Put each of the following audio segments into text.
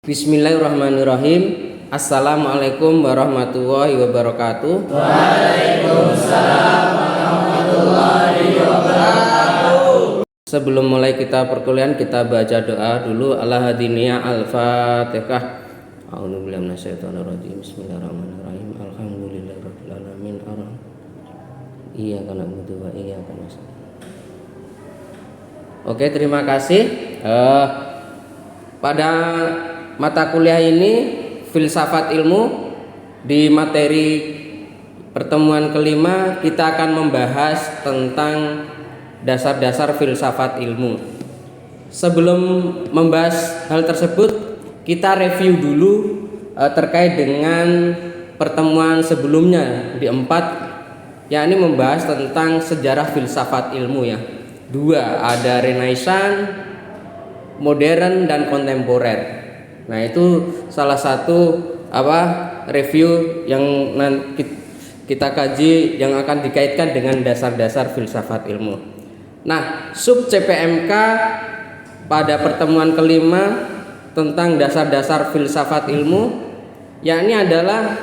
Bismillahirrahmanirrahim. Assalamualaikum warahmatullahi wabarakatuh. Waalaikumsalam warahmatullahi wabarakatuh. Sebelum mulai kita perkuliahan, kita baca doa dulu. Al-Hadiniyah Al-Fatihah. A'udzubillahi minasyaitonirrajim. Bismillahirrahmanirrahim. Alhamdulillahirabbil alamin. Iyyaka na'budu wa iyyaka nasta'in. Oke, terima kasih. Pada mata kuliah ini filsafat ilmu, di materi pertemuan kelima kita akan membahas tentang dasar-dasar filsafat ilmu. Sebelum membahas hal tersebut, kita review dulu terkait dengan pertemuan sebelumnya di 4, yakni membahas tentang sejarah filsafat ilmu ya. 2 ada Renaissance, modern dan kontemporer. Nah, itu salah satu review yang nanti kita kaji yang akan dikaitkan dengan dasar-dasar filsafat ilmu. Nah, sub CPMK pada pertemuan kelima tentang dasar-dasar filsafat ilmu, yakni adalah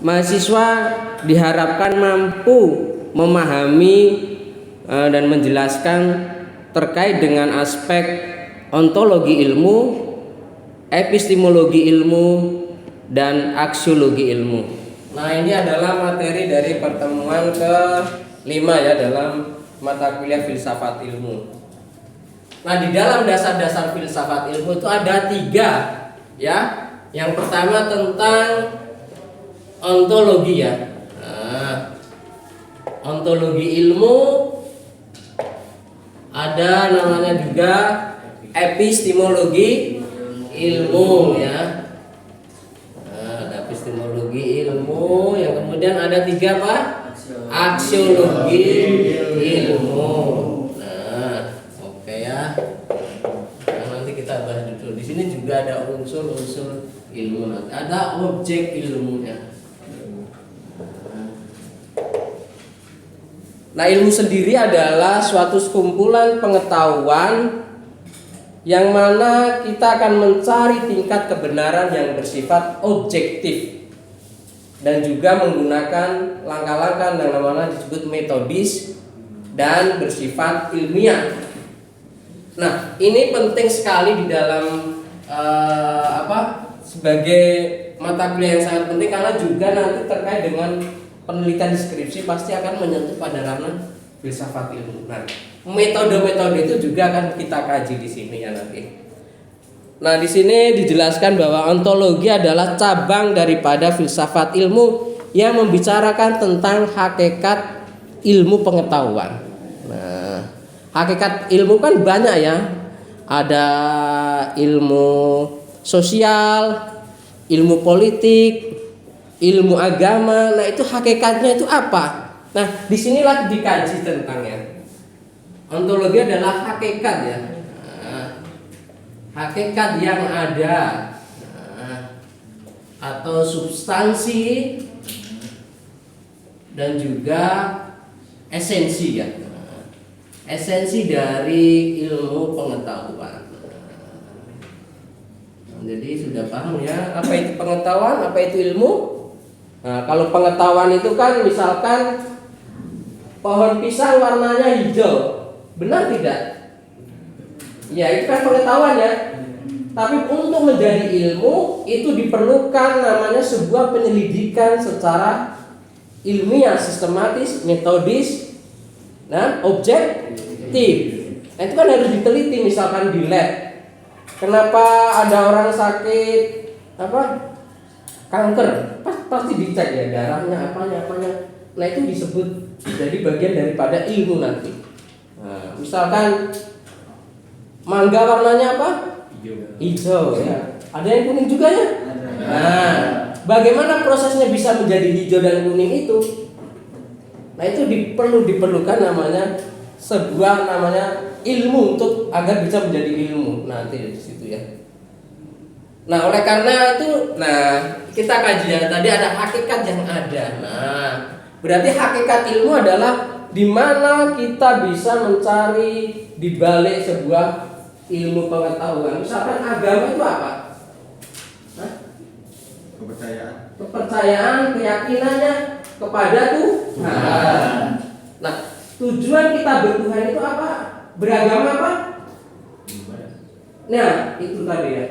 mahasiswa diharapkan mampu memahami dan menjelaskan terkait dengan aspek ontologi ilmu, epistemologi ilmu, dan aksiologi ilmu. Nah, ini adalah materi dari pertemuan ke-5 ya dalam mata kuliah filsafat ilmu. Nah, di dalam dasar-dasar filsafat ilmu itu ada 3 ya. Yang pertama tentang ontologi ya. Nah, ontologi ilmu, ada namanya juga epistemologi ilmu ya. Nah, ada epistemologi ilmu, yang kemudian ada 3 apa? Aksiologi ilmu. Nah, oke ya. Nah, nanti kita bahas dulu. Di sini juga ada unsur-unsur ilmu, nanti ada objek ilmunya. Nah, ilmu sendiri adalah suatu kumpulan pengetahuan yang mana kita akan mencari tingkat kebenaran yang bersifat objektif dan juga menggunakan langkah-langkah yang namanya disebut metodis dan bersifat ilmiah. Nah, ini penting sekali di dalam sebagai mata kuliah yang sangat penting, karena juga nanti terkait dengan penelitian deskripsi pasti akan menyentuh pada ranah filsafat ilmu. Nah, metode-metode itu juga akan kita kaji di sini ya nanti. Nah, di sini dijelaskan bahwa ontologi adalah cabang daripada filsafat ilmu yang membicarakan tentang hakikat ilmu pengetahuan. Nah, hakikat ilmu kan banyak ya. Ada ilmu sosial, ilmu politik, ilmu agama. Nah, itu hakikatnya itu apa? Nah, disinilah dikaji tentangnya. Ontologi adalah hakikat ya, hakikat yang ada, atau substansi dan juga esensi ya, esensi dari ilmu pengetahuan. Jadi sudah paham ya apa itu pengetahuan, apa itu ilmu. Nah, kalau pengetahuan itu kan misalkan pohon pisang warnanya hijau, benar tidak? Ya, itu kan pengetahuan ya. Tapi untuk menjadi ilmu itu diperlukan namanya sebuah penyelidikan secara ilmiah, sistematis, metodis, nah, objektif. Nah, itu kan harus diteliti, misalkan di lab. Kenapa ada orang sakit kanker? Pasti dicek ya darahnya, apanya. Nah, itu disebut jadi bagian daripada ilmu nanti. Nah, misalkan mangga warnanya apa? Hijau ya. Ada yang kuning juga ya? Nah, bagaimana prosesnya bisa menjadi hijau dan kuning itu? Nah, itu diperlukan namanya sebuah namanya ilmu untuk agar bisa menjadi ilmu nanti di situ ya. Nah, oleh karena itu, kita kaji ya, tadi ada hakikat yang ada. Nah, berarti hakikat ilmu adalah di mana kita bisa mencari di balik sebuah ilmu pengetahuan. Misalkan agama itu apa? kepercayaan, keyakinannya kepada Tuhan. Nah, tujuan kita bertuhan itu apa? Beragama apa? Nah, itu tadi ya.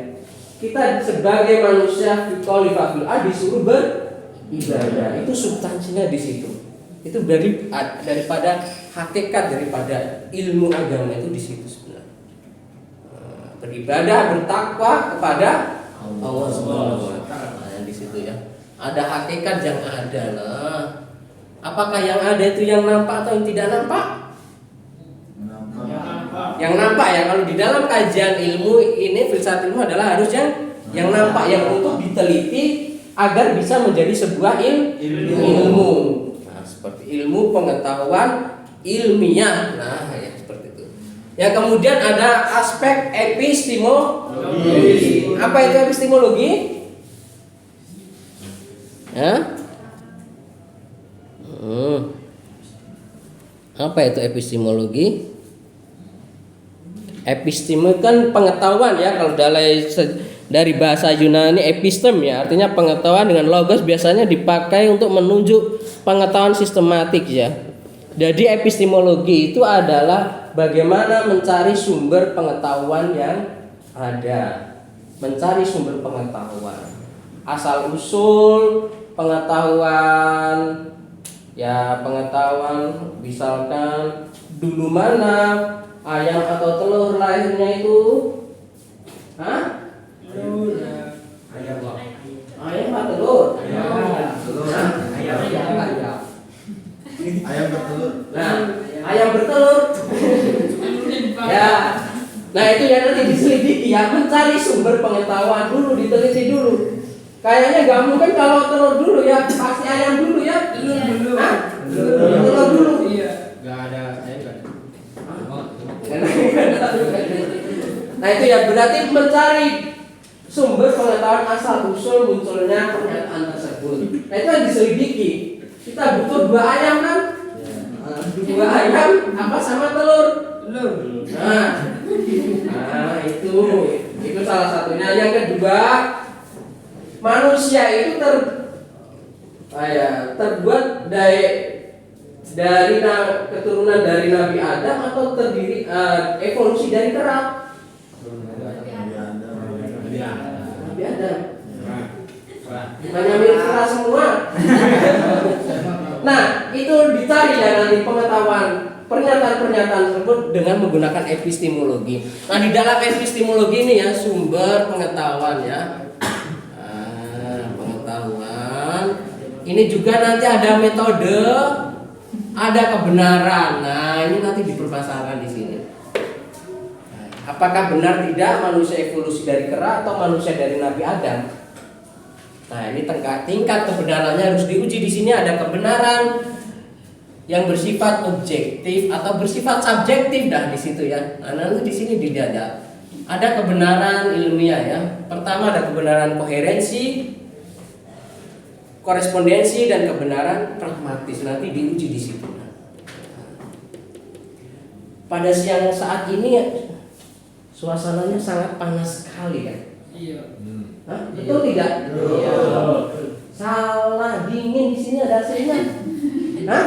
Kita sebagai manusia disuruh beribadah. Itu substansinya di situ. Itu daripada hakikat daripada ilmu agama itu di situ sebenarnya. Beribadah, bertakwa kepada Allah Subhanahu wa taala. Di situ ya. Ada hakikat yang ada. Nah, apakah yang ada itu yang nampak atau yang tidak nampak? Yang nampak ya. Kalau di dalam kajian ilmu ini, filsafat ilmu adalah harus yang nampak, yang untuk diteliti agar bisa menjadi sebuah ilmu. Nah, seperti ilmu pengetahuan ilmiah. Nah, ya seperti itu. Ya, kemudian ada aspek epistemologi. Apa itu epistemologi? Ya? Apa itu epistemologi? Episteme kan pengetahuan ya, kalau dari bahasa Yunani epistem ya, artinya pengetahuan dengan logos biasanya dipakai untuk menunjuk pengetahuan sistematik ya. Jadi epistemologi itu adalah bagaimana mencari sumber pengetahuan yang ada, mencari sumber pengetahuan, asal usul pengetahuan ya, pengetahuan misalkan dulu mana ayam atau telur lahirnya itu? Hah? Ayam atau telur? Ayam bertelur. Nah, ayam bertelur. Ya. Nah, itu yang nanti diselidiki ya, mencari sumber pengetahuan dulu, diteliti dulu. Kayaknya gak mungkin kalau telur dulu ya, pasti ayam dulu ya. Telur dulu. Iya. Gak ada, saya gak ada. Nah, itu ya berarti mencari sumber pengetahuan asal usul munculnya pernyataan tersebut. Nah, itu yang diselidiki. Kita butuh 2 ayam kan? 2 ayam apa sama telur? Nah, itu salah satunya. Yang kedua, manusia itu terbuat dari keturunan dari Nabi Adam atau terdiri evolusi dari kera? Nabi Adam. Hanya milik kera semua. Nah, itu dicari ya nanti pengetahuan pernyataan-pernyataan tersebut dengan menggunakan epistemologi. Nah, di dalam epistemologi ini ya sumber pengetahuan ya. Pengetahuan. Ini juga nanti ada metode, ada kebenaran. Nah, ini nanti dipermasalahkan di sini. Apakah benar tidak manusia evolusi dari kera atau manusia dari Nabi Adam? Nah, ini tingkat kebenarannya harus diuji. Di sini ada kebenaran yang bersifat objektif atau bersifat subjektif dah di situ ya. Nah, nanti di sini dilihat ada kebenaran ilmiah ya. Pertama ada kebenaran koherensi, korespondensi dan kebenaran pragmatis. Nanti diuji di situ. Pada siang saat ini suasananya sangat panas sekali ya. Iya. Hah? Betul tidak? Iya. Salah, dingin di sini ada AC-nya. Hah?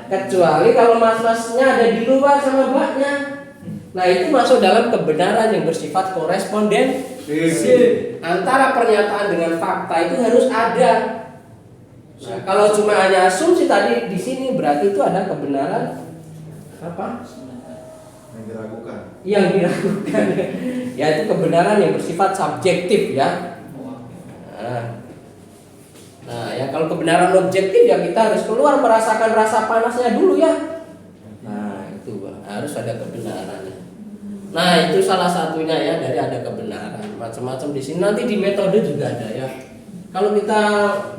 Kecuali kalau mas-masnya ada di luar sama mbaknya. Nah, itu masuk dalam kebenaran yang bersifat korespondensi. Antara pernyataan dengan fakta itu harus ada. Nah, kalau cuma hanya asumsi tadi di sini berarti itu ada kebenaran apa? Yang diragukan. Ya, itu kebenaran yang bersifat subjektif ya. Nah, ya kalau kebenaran objektif ya kita harus keluar merasakan rasa panasnya dulu ya. Nah, itu harus ada kebenarannya. Nah, itu salah satunya ya, dari ada kebenaran. Macam-macam di sini nanti di metode juga ada ya. Kalau kita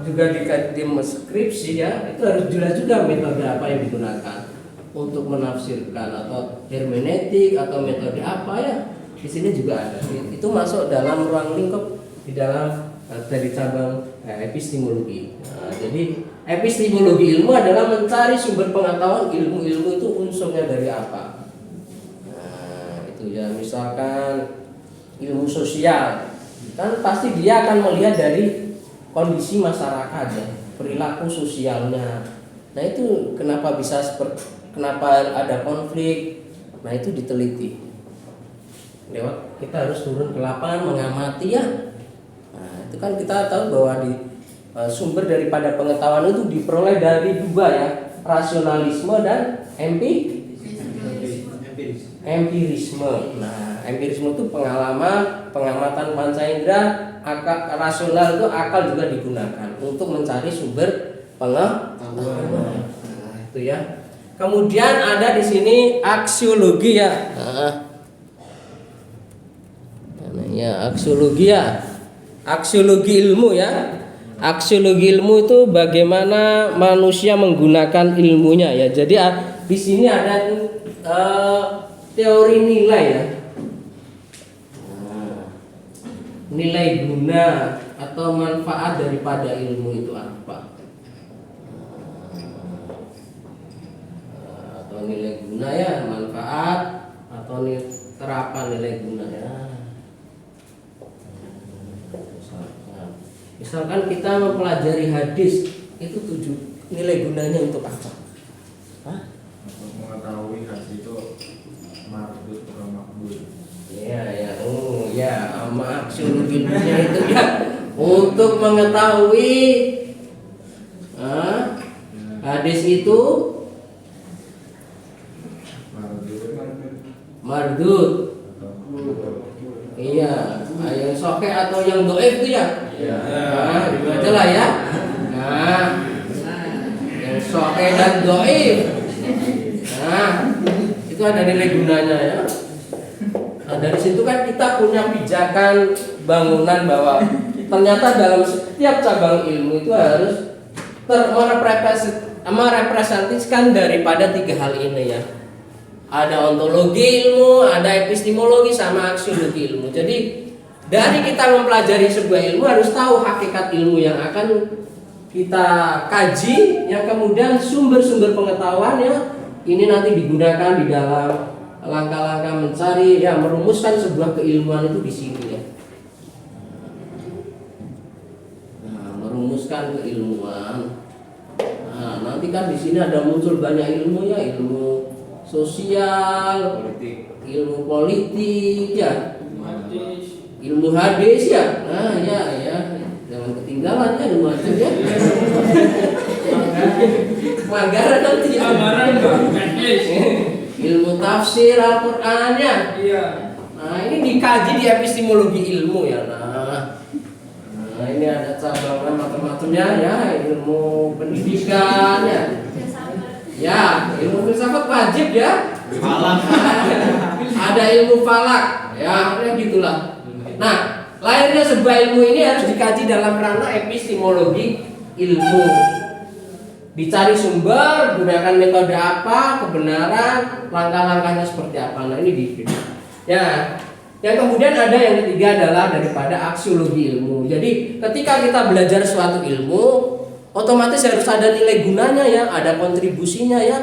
juga di skripsi ya, itu harus jelas juga metode apa yang digunakan untuk menafsirkan atau hermeneutik atau metode apa ya. Di sini juga ada. Itu masuk dalam ruang lingkup di dalam dari cabang epistemologi. Nah, jadi epistemologi ilmu adalah mencari sumber pengetahuan. Ilmu itu unsurnya dari apa? Nah, itu ya misalkan ilmu sosial kan pasti dia akan melihat dari kondisi masyarakat ya, perilaku sosialnya. Nah itu kenapa bisa kenapa ada konflik? Nah itu diteliti. Lewat kita harus turun ke lapangan mengamati ya. Nah itu kan kita tahu bahwa di sumber daripada pengetahuan itu diperoleh dari dua ya, rasionalisme dan empirisme. Nah, empirisme itu pengalaman, pengamatan panca indera, rasional itu akal juga digunakan untuk mencari sumber pengetahuan. Nah, itu ya. Kemudian ada di sini aksiologi ya. Ya, aksiologi ya. Aksiologi ilmu ya. Aksiologi ilmu itu bagaimana manusia menggunakan ilmunya ya. Jadi di sini ada teori nilai ya. Nilai guna atau manfaat daripada ilmu itu apa? Atau nilai guna ya, manfaat atau terapan nilai guna ya. Misalkan kita mempelajari hadis, itu nilai gunanya untuk apa? Hah? Untuk mengetahui hadis itu mardud atau makbul. Ya, maksudnya itu ya untuk mengetahui hadis itu mardud. Iya, yang sahih atau yang dhaif itu ya. Nah, dibaca lah ya. Nah, yang sahih dan dhaif. Nah, itu ada nilai gunanya ya. Nah, dari situ kan kita punya pijakan bangunan bahwa ternyata dalam setiap cabang ilmu itu harus merepresentasikan daripada tiga hal ini ya. Ada ontologi ilmu, ada epistemologi, sama aksiologi ilmu. Jadi dari kita mempelajari sebuah ilmu harus tahu hakikat ilmu yang akan kita kaji, yang kemudian sumber-sumber pengetahuannya ini nanti digunakan di dalam langkah-langkah mencari ya, merumuskan sebuah keilmuan itu di sini ya. Nah, merumuskan keilmuan. Nah, nanti kan di sini ada muncul banyak ilmu ya, ilmu sosial, ilmu politik ya, ilmu hadis ya. Nah ya, jangan ketinggalan ya ilmu hadis ya. Manggaran nanti ya. Ilmu tafsir Al-Qur'an ya. Nah ini dikaji di epistemologi ilmu ya. Nah ini ada cabang macam-macamnya ya, ilmu pendidikan ya. Ya, ilmu filsafat wajib ya. Falak. Ada ilmu falak, ya, gitulah. Nah, lahirnya sebuah ilmu ini harus dikaji dalam ranah epistemologi ilmu. Dicari sumber, gunakan metode apa, kebenaran, langkah-langkahnya seperti apa. Nah, ini di. Ya. Yang kemudian ada yang ketiga adalah daripada aksiologi ilmu. Jadi, ketika kita belajar suatu ilmu, otomatis harus ada nilai gunanya ya, ada kontribusinya ya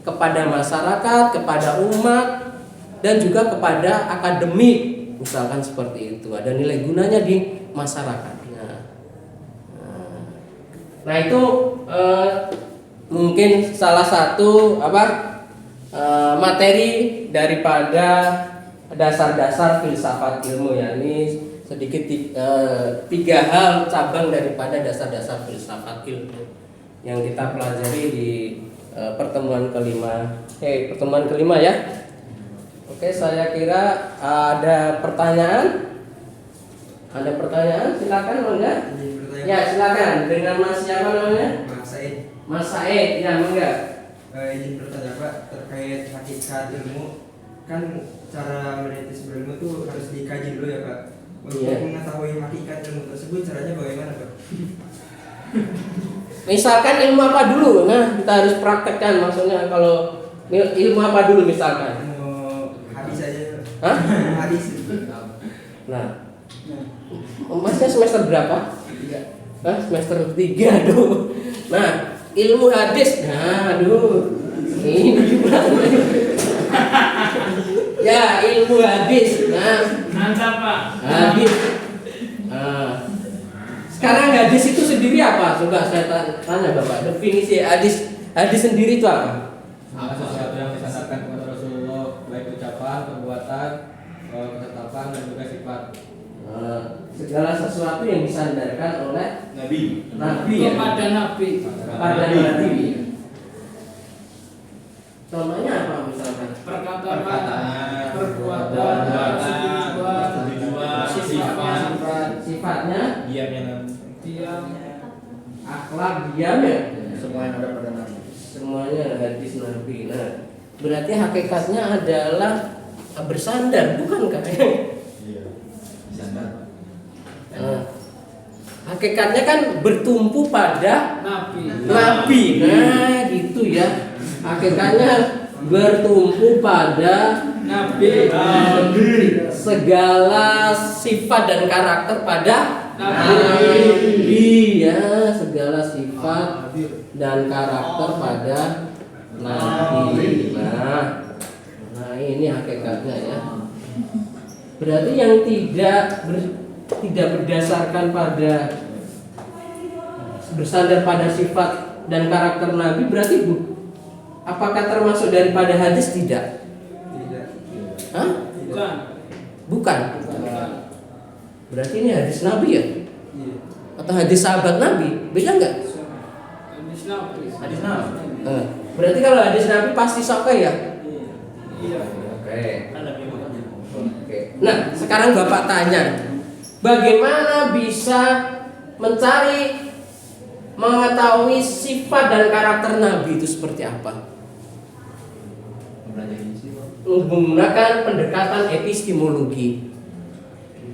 kepada masyarakat, kepada umat, dan juga kepada akademik, misalkan seperti itu. Ada nilai gunanya di masyarakatnya. Nah itu mungkin salah satu materi daripada dasar-dasar filsafat ilmu ya. Ini sedikit tiga hal cabang daripada dasar-dasar filsafat ilmu yang kita pelajari di pertemuan kelima ya. Oke, saya kira ada pertanyaan. Ada pertanyaan? Silakan, Mangga. Ya, silakan. Dengan Mas siapa namanya? Mas Said. Mas Said, ya, Mangga. Izin bertanya Pak terkait hakikat ilmu. Kan cara meneliti sebuah ilmu itu harus dikaji dulu ya Pak. Untuk mengetahui hakikat ilmu tersebut caranya bagaimana Pak? Misalkan ilmu apa dulu? Nah, kita harus praktekkan. Maksudnya kalau ilmu apa dulu misalkan? Hadis aja. Hah? Hadis. Nah, Masnya semester berapa? 3. Hah? Semester 3, aduh. Nah, ilmu hadis. Nah, aduh. Ini gimana? Ya, ilmu hadis. Nah, mantap Pak. hadis. Nah, sekarang hadis itu sendiri apa? Coba saya tanya Bapak, definisi hadis sendiri itu apa? Sesuatu yang disandarkan kepada Rasulullah, baik ucapan, perbuatan, ketetapan dan juga sifat. Segala sesuatu yang disandarkan oleh Nabi. Nabi ya? Kepada Nabi. Kepada Nabi. Contohnya apa misalkan? Perkataan, perbuatan, persetujuan, Sifatnya, diam, akhlak, diam ya? Semua yang ada pada Nabi. Semuanya hadis Nabi. Nah, berarti hakikatnya adalah bersandar, bukan kan? Iya. Sandar. Hakikatnya kan bertumpu pada Nabi. Nabi. Nah, gitu ya. Hakikatnya bertumpu pada Nabi. segala sifat dan karakter pada Nabi. ya, segala sifat dan karakter pada Nabi. Nah ini hakikatnya ya. Berarti yang tidak berdasarkan pada bersandar pada sifat dan karakter Nabi berarti apakah termasuk daripada hadis? Tidak. Tidak. Hah? Bukan. Bukan. Berarti ini hadis Nabi ya? Iya. Atau hadis sahabat Nabi? Beda nggak? Hadis Nabi. Hadis Nabi. Berarti kalau hadis Nabi pasti sahih ya? Iya. Oke. Nah, sekarang Bapak tanya, bagaimana bisa mengetahui sifat dan karakter Nabi itu seperti apa? Menggunakan pendekatan epistemologi.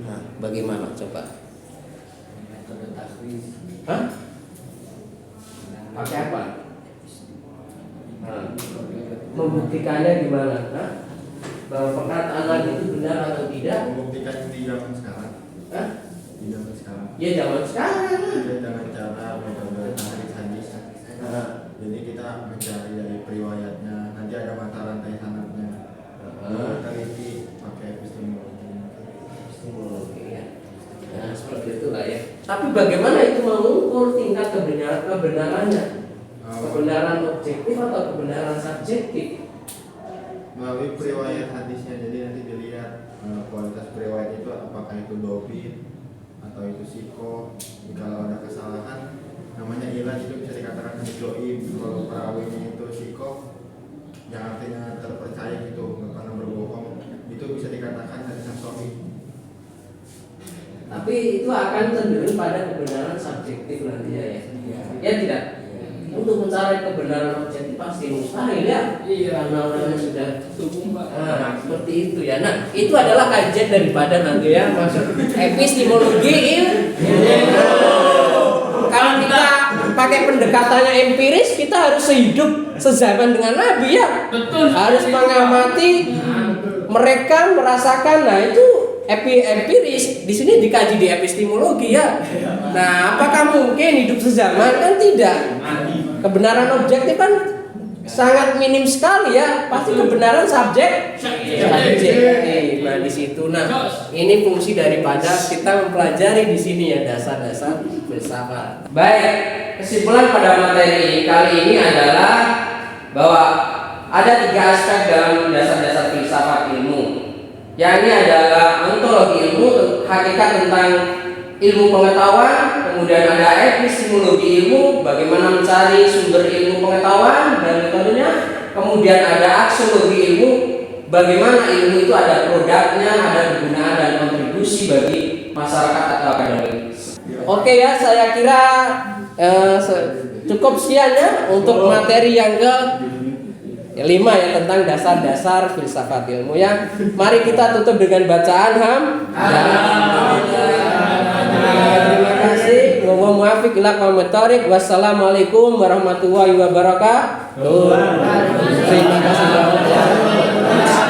Nah, bagaimana coba? Hah? Pakai apa? Nah, membuktikannya gimana? Hah? Bahwa perkataan Nabi itu benar atau tidak? Membuktikan di zaman sekarang. Hah? Di zaman sekarang. Ya zaman sekarang. Ya, dengan cara metode hadis. Nah, Jadi kita mencari dari periwayatnya. Nanti ada mata rantai sanadnya. Teliti pakai epistemologi. epistemologi ya. Nah, seperti itulah ya. Tapi bagaimana itu mengukur tingkat kebenarannya? Kebenaran objektif atau kebenaran subjektif? Melalui periwayat hadisnya, jadi nanti dilihat kualitas periwayat itu apakah itu dobit atau itu siko. Jika ada kesalahan namanya ilah, itu bisa dikatakan hadis doib. Kalau perawinya itu siko yang artinya terpercaya gitu, nggak pernah berbohong, itu bisa dikatakan hadis yang sahih. Tapi itu akan cenderung pada kebenaran subjektif nantinya ya. Ya tidak. Untuk mencari kebenaran objektif pasti mustahil ya. Iya. Karena orangnya sudah Tubuh Mbak. seperti itu ya. Nah, itu adalah kajian daripada nanti ya masuk epistemologi Kalau kita pakai pendekatannya empiris, kita harus sehidup sezaman dengan Nabi ya. Betul. Harus mengamati mereka merasakan. Nah, itu empiris. Di sini dikaji di epistemologi ya. Nah, apakah mungkin hidup sezaman? Kan tidak. Kebenaran objektif kan sangat minim sekali ya. Pasti kebenaran subjektif. Nah, di situ. Nah, ini fungsi daripada kita mempelajari di sini ya dasar-dasar filsafat. Baik, kesimpulan pada materi kali ini adalah bahwa ada 3 aspek dalam dasar-dasar filsafat ilmu. Yang ini adalah ontologi ilmu, hakikat tentang ilmu pengetahuan, kemudian ada epistemologi ilmu, bagaimana mencari sumber ilmu pengetahuan dan metodenya, kemudian ada aksiologi ilmu, bagaimana ilmu itu ada produknya, ada kegunaan dan kontribusi bagi masyarakat atau akademik. Oke ya, saya kira cukup sekian ya untuk materi yang ke-5 ya tentang dasar-dasar filsafat ilmu ya. Mari kita tutup dengan bacaan terima kasih. Wa muwaffiq ila aqwamit thoriq. Wassalamualaikum warahmatullahi wabarakatuh. Terima kasih banyak.